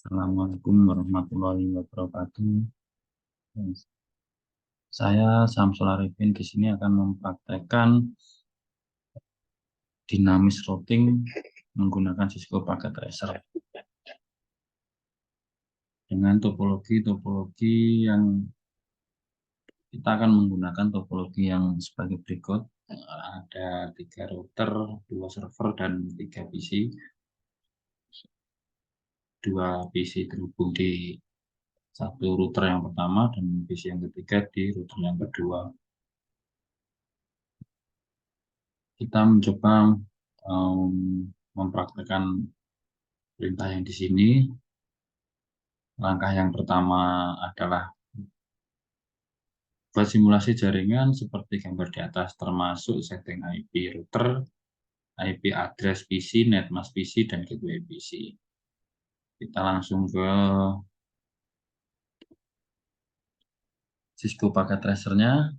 Assalamualaikum warahmatullahi wabarakatuh. Saya Samsul Arifin di sini akan mempraktekkan dinamis routing menggunakan Cisco Packet Tracer dengan topologi yang kita akan menggunakan topologi yang sebagai berikut. Ada 3 router, 2 server, dan 3 PC. 2 PC terhubung di satu router yang pertama dan PC yang ketiga di router yang kedua. Kita mencoba mempraktekkan perintah yang di sini. Langkah yang pertama adalah buat simulasi jaringan seperti gambar di atas, termasuk setting IP router, IP address PC, netmask PC, dan gateway PC. Kita langsung ke Cisco Packet Tracer-nya.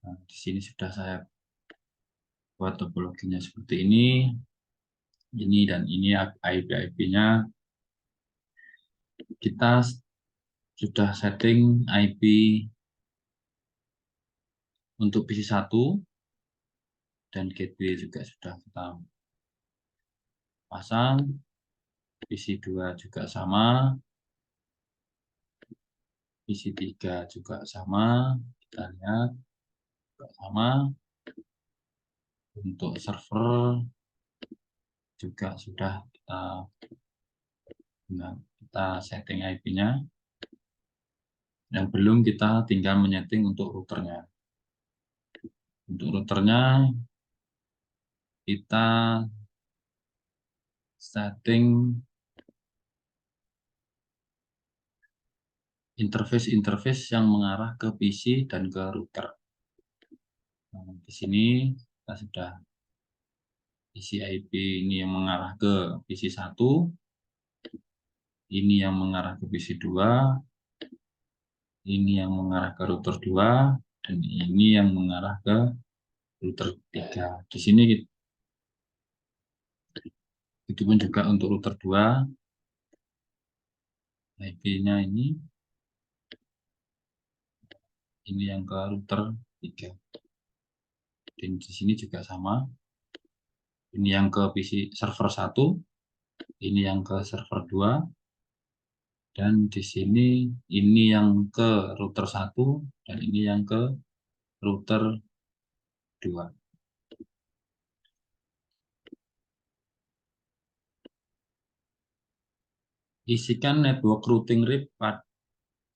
Nah, di sini sudah saya buat topologinya seperti ini. Ini dan ini IP-IP-nya. Kita sudah setting IP untuk PC 1 dan gateway juga sudah kita pasang. PC 2 juga sama, PC 3 juga sama, kita lihat juga sama. Untuk server juga sudah kita setting IP-nya. Yang belum kita tinggal menyeting untuk routernya. Untuk routernya kita setting interface yang mengarah ke PC dan ke router. Nah, di sini kita sudah isi IP ini yang mengarah ke PC 1, ini yang mengarah ke PC 2, ini yang mengarah ke router 2, dan ini yang mengarah ke router 3. Di sini itu pun juga untuk router 2, IP-nya ini yang ke router 3. Dan di sini juga sama. Ini yang ke PC server 1, ini yang ke server 2, dan di sini ini yang ke router 1 dan ini yang ke router 2. Isikan network routing RIP pada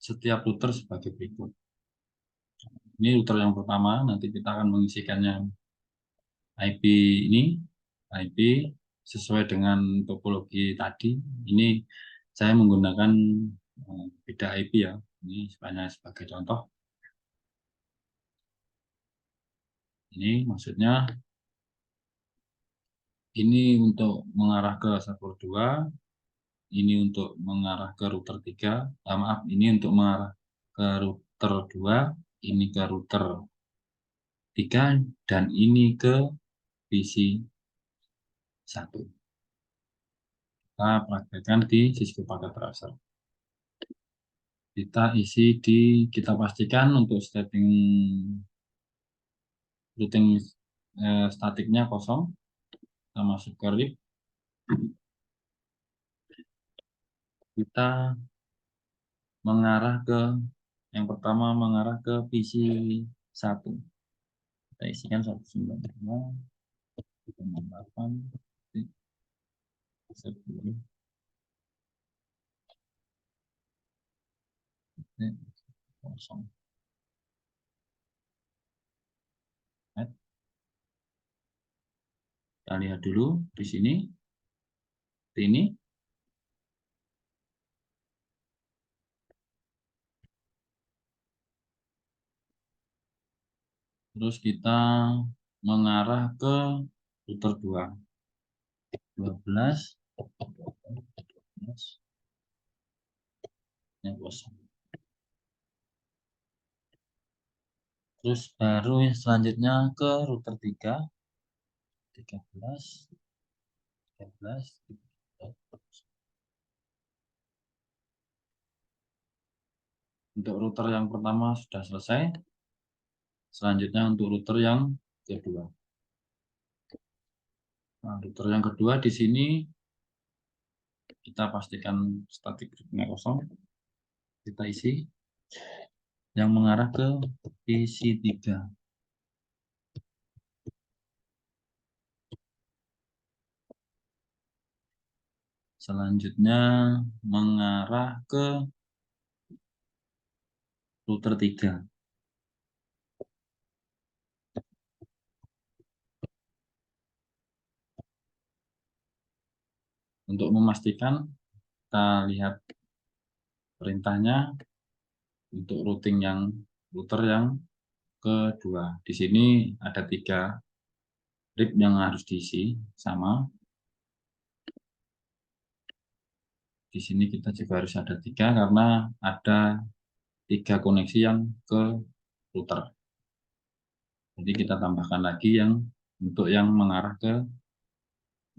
setiap router sebagai berikut. Ini router yang pertama, nanti kita akan mengisikannya IP IP sesuai dengan topologi tadi. Ini saya menggunakan beda IP ya. Ini sebagai contoh. Ini maksudnya ini untuk mengarah ke server 2, ini untuk mengarah ke router 3, maaf, ini untuk mengarah ke router 2, ini ke router 3, dan ini ke PC 1. Kita praktekkan di Cisco Packet Tracer. Kita pastikan untuk setting routing statiknya kosong. Kita masuk ke RIP. Kita mengarah ke yang pertama mengarah ke PC 1. Kita isikan 192.168.10 kosong. Kita lihat dulu di sini. Ini terus kita mengarah ke router 2. 12 yang kosong. Terus baru selanjutnya ke router 3. 13 13 Untuk router yang pertama sudah selesai. Selanjutnya untuk router yang kedua. Nah, router yang kedua di sini kita pastikan static gridnya kosong. Kita isi yang mengarah ke PC3. Selanjutnya mengarah ke router 3. Untuk memastikan, kita lihat perintahnya untuk router yang kedua. Di sini ada 3 RIP yang harus diisi sama. Di sini kita juga harus ada 3 karena ada 3 koneksi yang ke router. Jadi kita tambahkan lagi untuk yang mengarah ke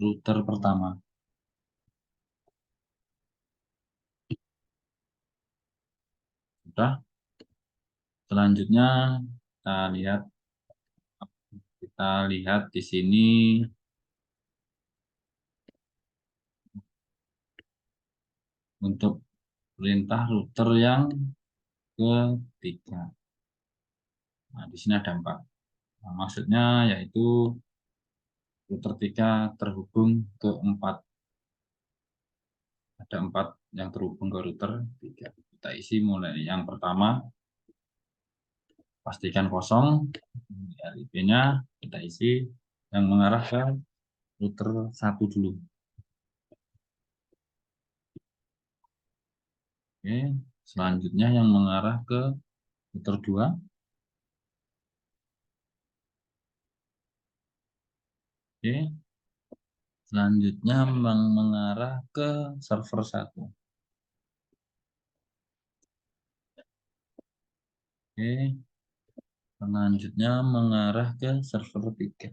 router pertama. Sudah. Selanjutnya kita lihat di sini untuk perintah router yang ketiga. Nah, di sini ada 4. Nah, maksudnya yaitu router 3 terhubung ke 4. Ada 4 yang terhubung ke router 3. Kita isi mulai yang pertama. Pastikan kosong. RIP-nya kita isi yang mengarah ke router 1 dulu. Oke, selanjutnya yang mengarah ke router 2. Oke. Selanjutnya mengarah ke server 1. Oke. Selanjutnya mengarah ke server 3.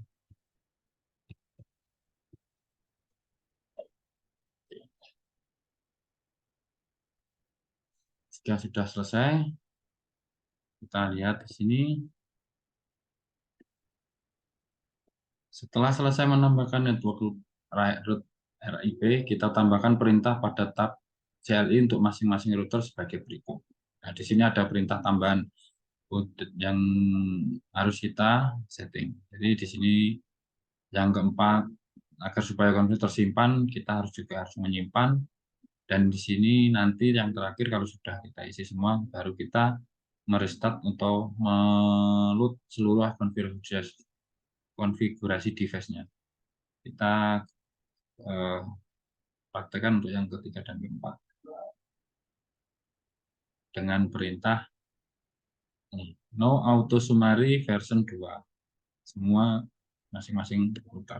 Jika sudah selesai, kita lihat di sini. Setelah selesai menambahkan network root RIP, kita tambahkan perintah pada tab CLI untuk masing-masing router sebagai berikut. Nah, di sini ada perintah tambahan yang harus kita setting. Jadi di sini yang keempat, agar supaya konflik tersimpan, kita harus menyimpan. Dan di sini nanti yang terakhir kalau sudah kita isi semua, baru kita merestart untuk meload seluruh konfigurasi device-nya. Kita praktekkan untuk yang ketiga dan keempat dengan perintah no auto summary version 2. Semua masing-masing router.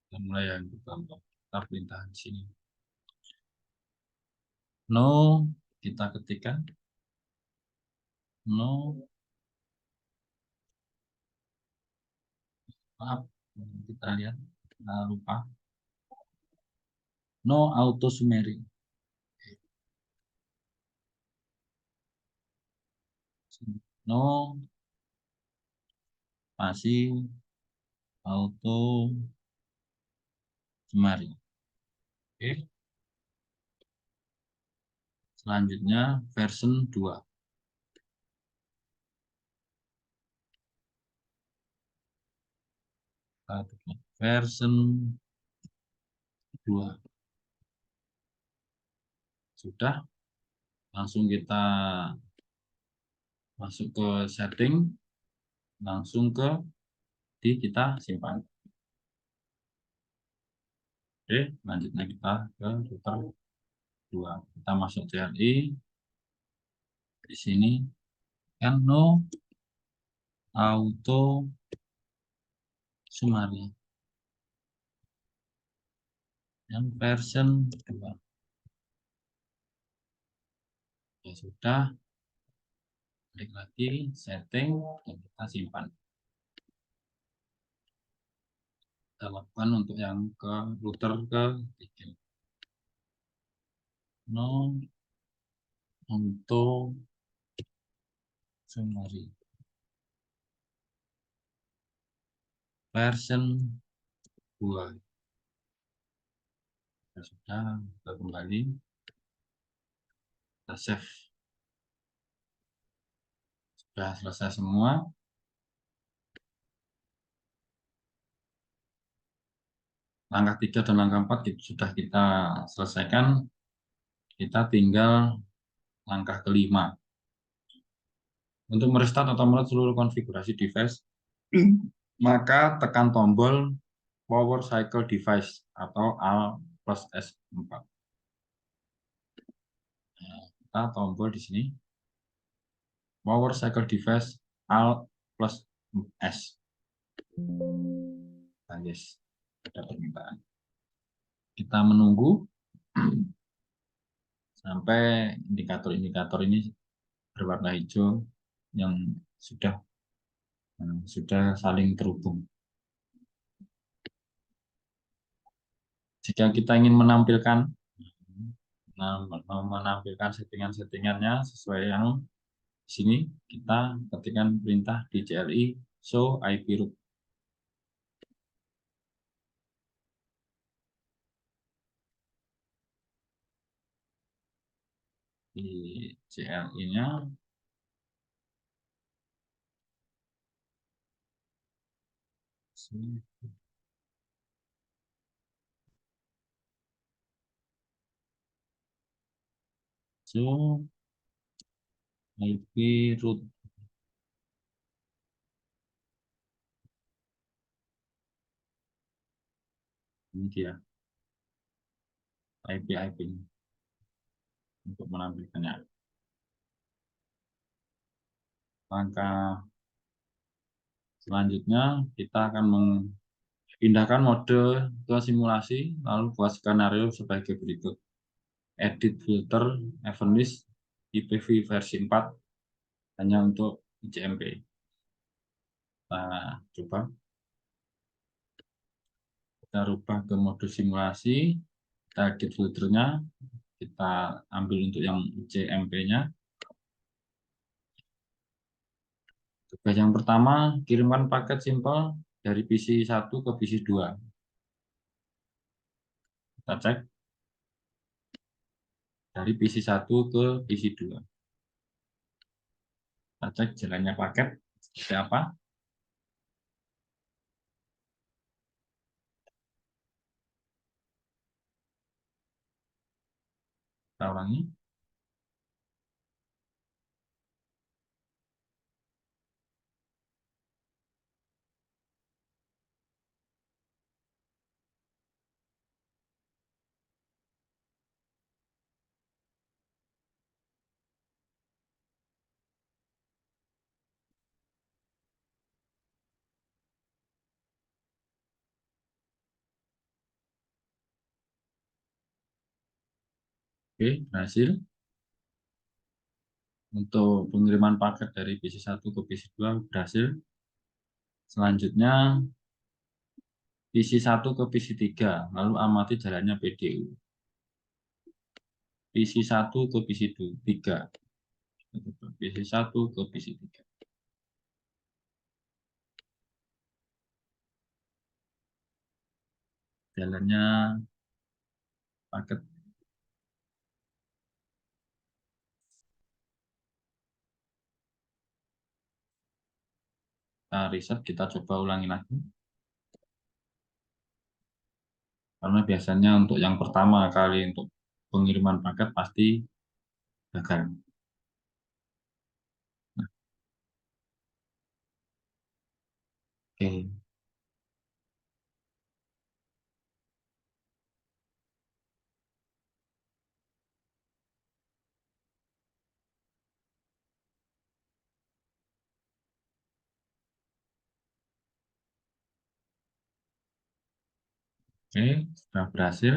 Kita mulai yang pertama. Kita perintah di sini. No, kita ketikkan no, maaf, kita lihat, lupa. No auto summary. No spasi auto summary. Oke. Selanjutnya version 2. Version 2. Sudah, langsung kita masuk ke setting, langsung ke kita simpan. Oke, lanjutnya kita ke router 2. Kita masuk CLI. Di sini kan no auto summary. Yang version 2. Ya sudah, klik lagi setting dan kita simpan. Kita lakukan untuk yang ke router ke 3. No untuk summary version 2. Sudah, kita kembali, kita save. Sudah selesai semua. Langkah 3 dan langkah 4 sudah kita selesaikan. Kita tinggal langkah kelima. Untuk merestart atau mereload seluruh konfigurasi device, maka tekan tombol Power Cycle Device atau Alt plus S4. Nah, kita tombol di sini Power Cycle Device Alt plus S. Nah, yes, ada permintaan. Kita menunggu sampai indikator-indikator ini berwarna hijau yang sudah saling terhubung. Jika kita ingin menampilkan settingan-settingannya sesuai yang di sini, kita ketikkan perintah di CLI show IP root. Di CLI-nya show IP root. Ini dia IP untuk menampilkannya. Langkah selanjutnya kita akan pindahkan mode ke simulasi, lalu buat skenario sebagai berikut. Edit filter event list IPv versi 4 hanya untuk ICMP. Nah, coba kita rubah ke mode simulasi, kita edit filternya, kita ambil untuk yang ICMP-nya. Tugas yang pertama, kirimkan paket simple dari PC 1 ke PC 2. Kita cek dari PC 1 ke PC 2. Kita cek jalannya paket seperti apa. Kita ulangi. Oke, berhasil. Untuk pengiriman paket dari PC 1 ke PC 2 berhasil. Selanjutnya PC 1 ke PC 3, lalu amati jalannya PDU. PC 1 ke PC 3. PC 1 ke PC 3. Jalannya paket. Kita riset, kita coba ulangi lagi. Karena biasanya untuk yang pertama kali untuk pengiriman paket pasti gagal. Nah, oke. Oke, sudah berhasil.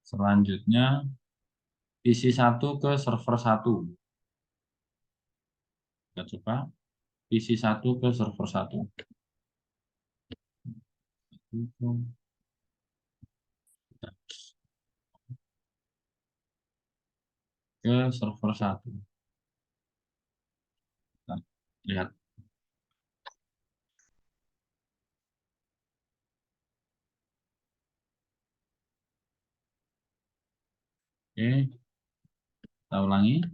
Selanjutnya PC 1 ke server 1. Kita coba PC 1 ke server 1. ke server 1. Nah, lihat. Oke, kita ulangi.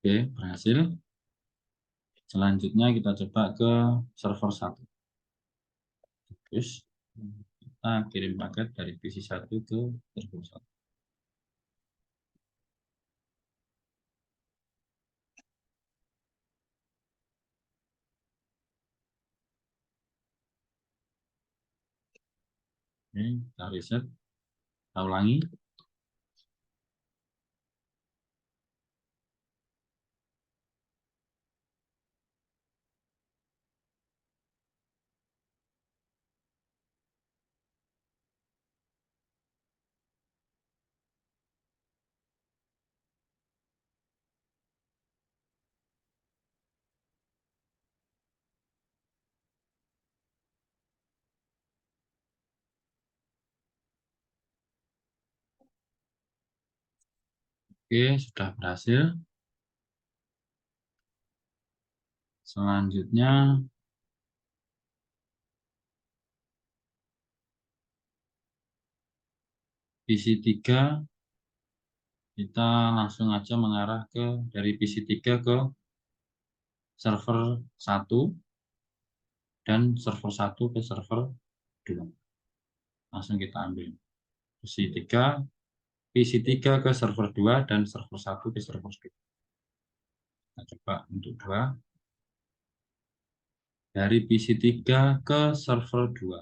Oke, berhasil. Selanjutnya kita coba ke server 1. Terus kita kirim paket dari PC1 ke server 1. Oke, kita reset. Kita ulangi. Oke, sudah berhasil. Selanjutnya PC3 kita langsung aja mengarah ke dari PC3 ke server 1 dan server 1 ke server 2. Langsung kita ambil PC3 ke server 2 dan server 1 ke server 2. Kita coba untuk 2 dari PC3 ke server 2.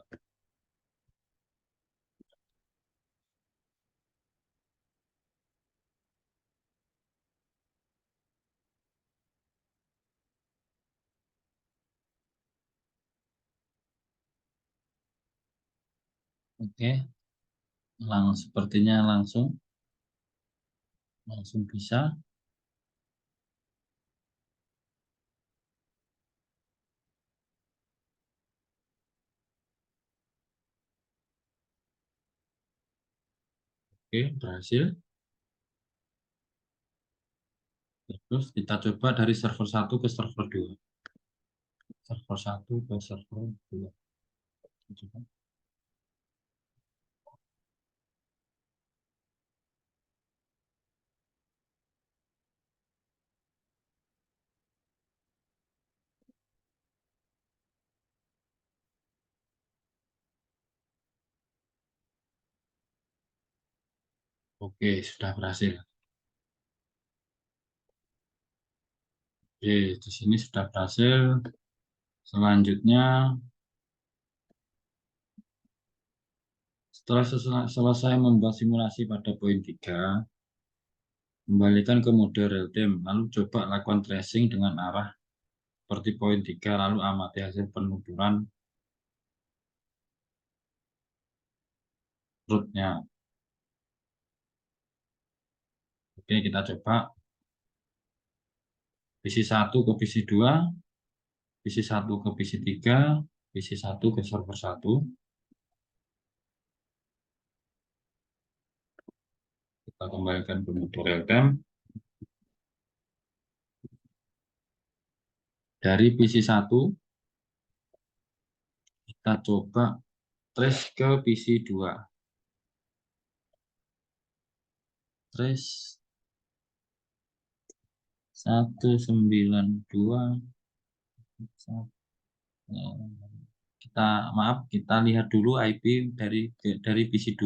Oke, sepertinya langsung bisa. Oke, berhasil. Terus kita coba dari server 1 ke server 2. Server 1 ke server 2. Coba. Oke, sudah berhasil. Oke, di sini sudah berhasil. Selanjutnya, setelah selesai membuat simulasi pada poin 3, kembalikan ke mode real time, lalu coba lakukan tracing dengan arah seperti poin 3, lalu amati hasil penuturan rootnya. Oke, kita coba PC1 ke PC2, PC1 ke PC3, PC1 ke server 1. Kita kembalikan ke mode real time. Dari PC1, kita coba trace ke PC2. Trace 192. Kita lihat dulu IP dari PC2.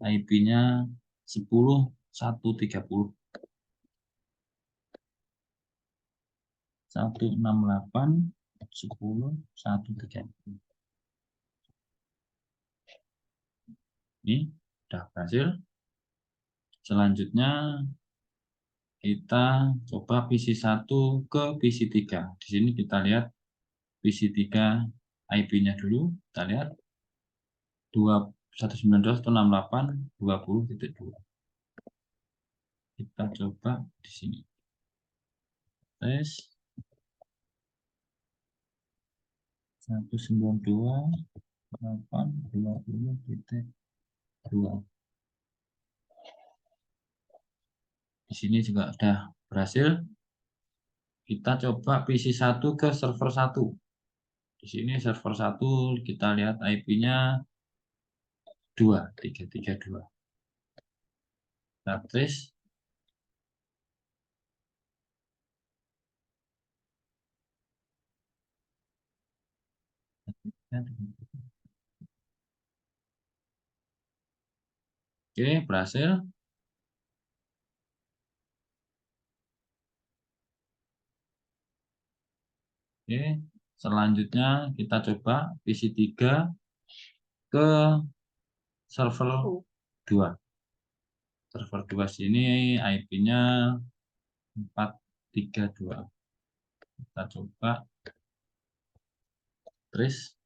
IP-nya 10.130. 168 10 130. Ini sudah berhasil. Selanjutnya kita coba PC1 ke PC3. Di sini kita lihat PC3 IP-nya dulu. Kita lihat 192.168.20.2. Kita coba di sini. Tes 192.820.2. Di sini juga sudah berhasil. Kita coba PC1 ke server 1. Di sini server 1 kita lihat IP-nya 2332. Kita tes. Oke, berhasil. Oke, selanjutnya kita coba PC3 ke server 2. Server 2 sini IP-nya 432. Kita coba terus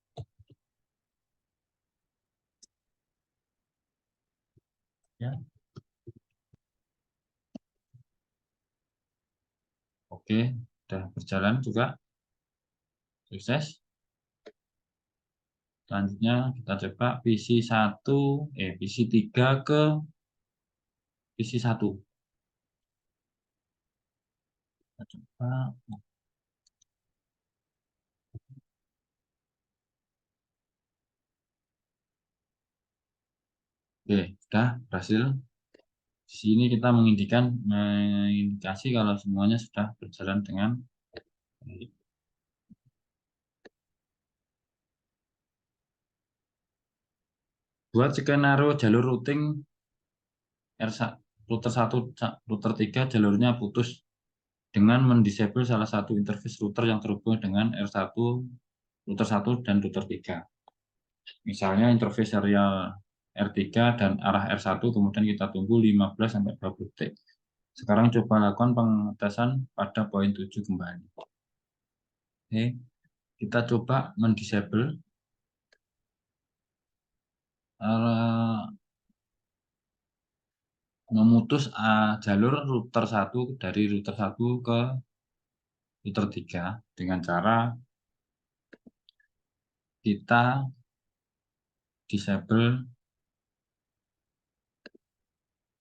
ya. Oke, sudah berjalan juga. Sukses. Selanjutnya kita coba PC3 ke PC1. Kita coba. Oke, sudah berhasil. Di sini kita mengindikasi kalau semuanya sudah berjalan dengan baik. Buat skenario jalur routing router 1, router 3 jalurnya putus dengan mendisable salah satu interface router yang terhubung dengan router 1 dan router 3. Misalnya interface serial R3 dan arah R1, kemudian kita tunggu 15-20 detik. Sekarang coba lakukan pengetesan pada poin 7 kembali. Oke, kita coba mendisable memutus jalur router 1 dari router 1 ke router 3 dengan cara kita disable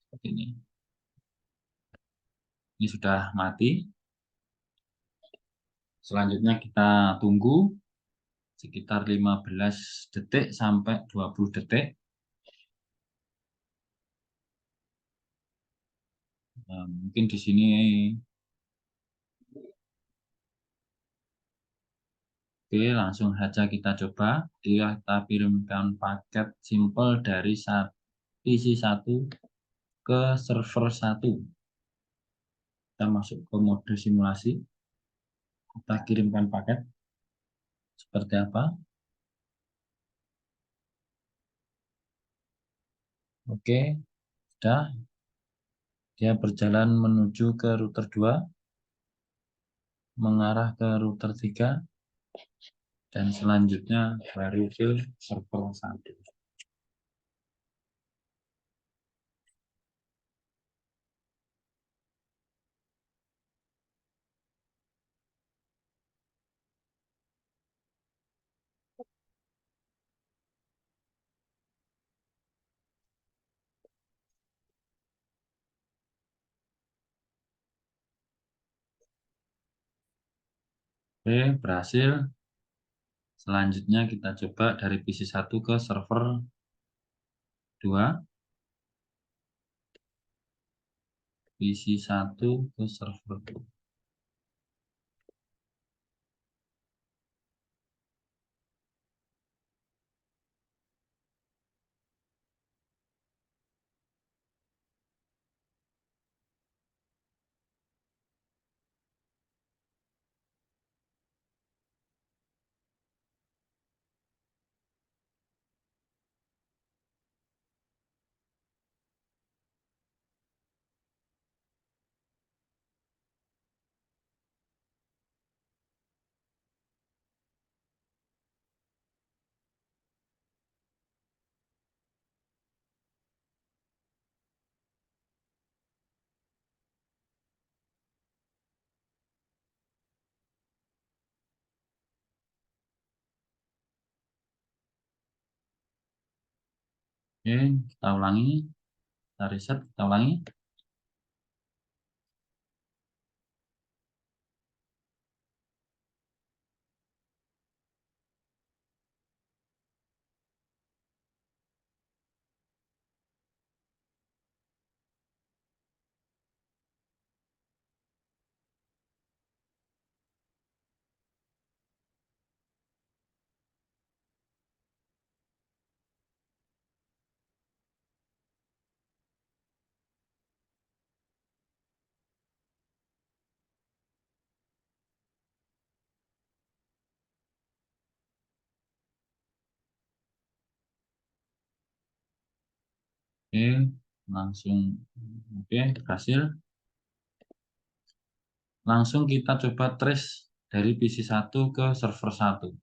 seperti ini. Ini sudah mati. Selanjutnya kita tunggu sekitar 15 detik sampai 20 detik. Nah, mungkin di sini oke, langsung saja kita coba. Kita kirimkan paket simple dari PC1 ke server 1. Kita masuk ke mode simulasi. Kita kirimkan paket seperti apa. Oke, sudah. Dia berjalan menuju ke router 2, mengarah ke router 3, dan selanjutnya baru ke server 1. Oke, berhasil. Selanjutnya kita coba dari PC1 ke server 2. PC1 ke server 2. Oke, kita ulangi. Kita reset, kita ulangi. Oke, langsung. Oke, berhasil. Langsung kita coba trace dari PC1 ke server 1.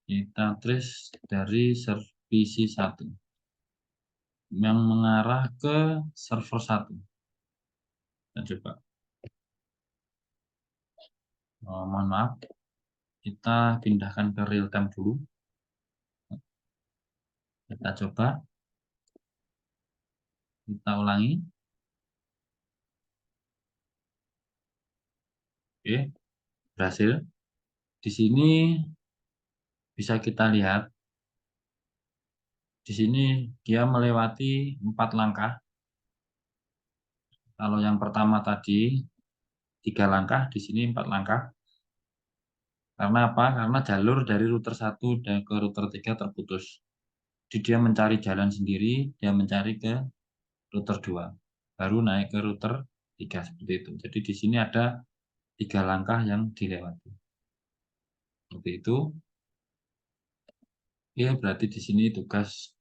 Kita trace dari PC1 yang mengarah ke server 1. Kita coba. Mohon maaf, kita pindahkan ke real time dulu. Kita coba. Kita ulangi. Oke, berhasil. Di sini bisa kita lihat, di sini dia melewati 4 langkah. Kalau yang pertama tadi 3 langkah, di sini 4 langkah. Karena apa? Karena jalur dari router 1 dan ke router 3 terputus. Jadi dia mencari jalan sendiri, dia mencari ke router 2, baru naik ke router 3 seperti itu. Jadi di sini ada 3 langkah yang dilewati. Seperti itu. Oke, berarti di sini tugas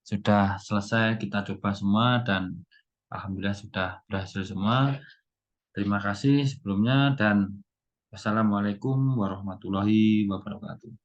sudah selesai, kita coba semua dan alhamdulillah sudah berhasil semua. Terima kasih sebelumnya dan wassalamualaikum warahmatullahi wabarakatuh.